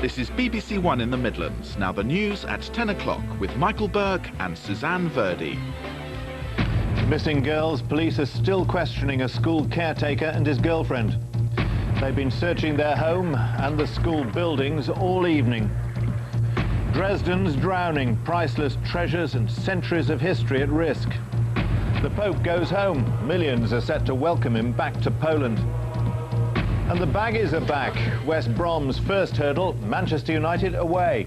This is BBC One in the Midlands. Now the news at 10 o'clock with Michael Berg and Suzanne Verdi. Missing girls, police are still questioning a school caretaker and his girlfriend. They've been searching their home and the school buildings all evening. Dresden's drowning, priceless treasures and centuries of history at risk. The Pope goes home. Millions are set to welcome him back to Poland. And the Baggies are back. West Brom's first hurdle, Manchester United away.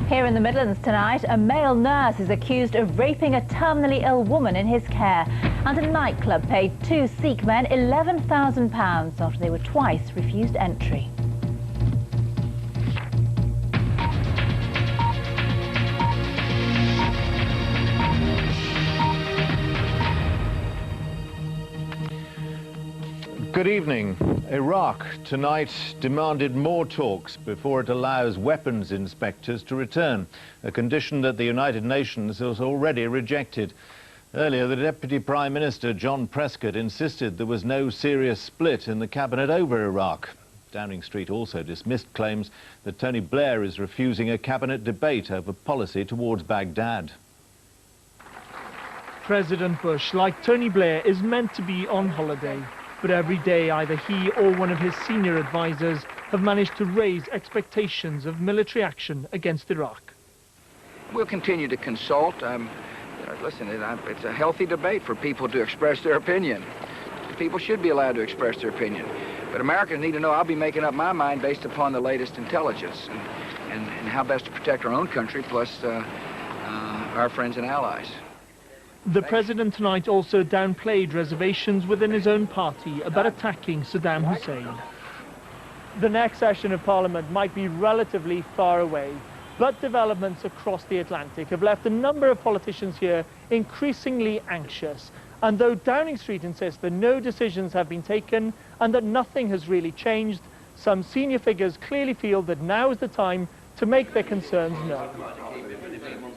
Here in the Midlands tonight, a male nurse is accused of raping a terminally ill woman in his care. And a nightclub paid two Sikh men £11,000 after they were twice refused entry. Good evening. Iraq tonight demanded more talks before it allows weapons inspectors to return, a condition that the United Nations has already rejected. Earlier, the Deputy Prime Minister, John Prescott, insisted there was no serious split in the cabinet over Iraq. Downing Street also dismissed claims that Tony Blair is refusing a cabinet debate over policy towards Baghdad. President Bush, like Tony Blair, is meant to be on holiday. But every day, either he or one of his senior advisors have managed to raise expectations of military action against Iraq. We'll continue to consult. Listen, it's a healthy debate for people to express their opinion. People should be allowed to express their opinion. But Americans need to know I'll be making up my mind based upon the latest intelligence and how best to protect our own country, plus our friends and allies. The president tonight also downplayed reservations within his own party about attacking Saddam Hussein. The next session of Parliament might be relatively far away, but developments across the Atlantic have left a number of politicians here increasingly anxious. And though Downing Street insists that no decisions have been taken and that nothing has really changed, some senior figures clearly feel that now is the time to make their concerns known.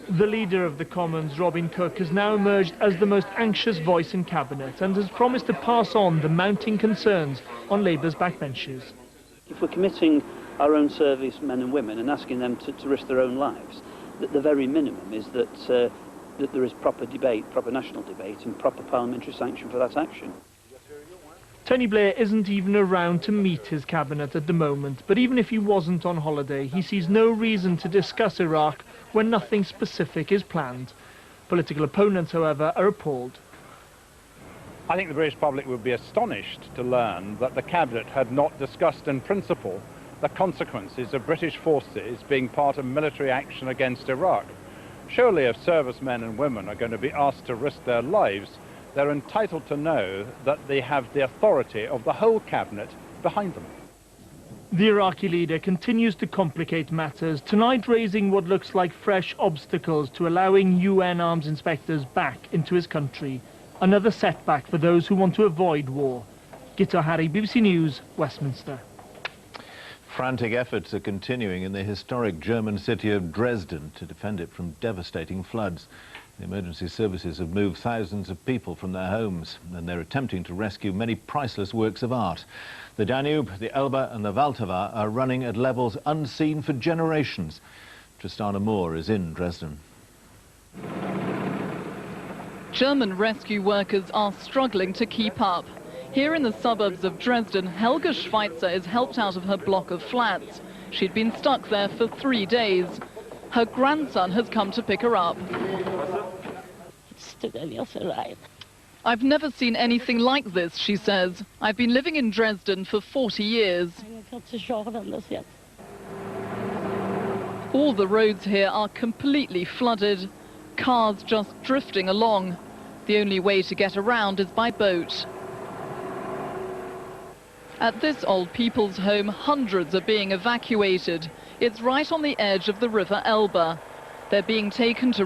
The leader of the Commons, Robin Cook, has now emerged as the most anxious voice in Cabinet and has promised to pass on the mounting concerns on Labour's backbenches. If we're committing our own service men and women and asking them to risk their own lives, the very minimum is that there is proper debate, proper national debate and proper parliamentary sanction for that action. Tony Blair isn't even around to meet his cabinet at the moment, but even if he wasn't on holiday, he sees no reason to discuss Iraq when nothing specific is planned. Political opponents, however, are appalled. I think the British public would be astonished to learn that the cabinet had not discussed in principle the consequences of British forces being part of military action against Iraq. Surely if servicemen and women are going to be asked to risk their lives, they're entitled to know that they have the authority of the whole cabinet behind them. The Iraqi leader continues to complicate matters, tonight raising what looks like fresh obstacles to allowing UN arms inspectors back into his country. Another setback for those who want to avoid war. Gita Hari, BBC News, Westminster. Frantic efforts are continuing in the historic German city of Dresden to defend it from devastating floods. The emergency services have moved thousands of people from their homes, and they're attempting to rescue many priceless works of art. The Danube, the Elbe and the Vltava are running at levels unseen for generations. Tristana Moore is in Dresden. German rescue workers are struggling to keep up. Here in the suburbs of Dresden, Helga Schweitzer is helped out of her block of flats. She'd been stuck there for 3 days. Her grandson has come to pick her up. I've never seen anything like this, she says. I've been living in Dresden for 40 years. All the roads here are completely flooded. Cars just drifting along. The only way to get around is by boat. At this old people's home, hundreds are being evacuated. It's right on the edge of the River Elbe. They're being taken to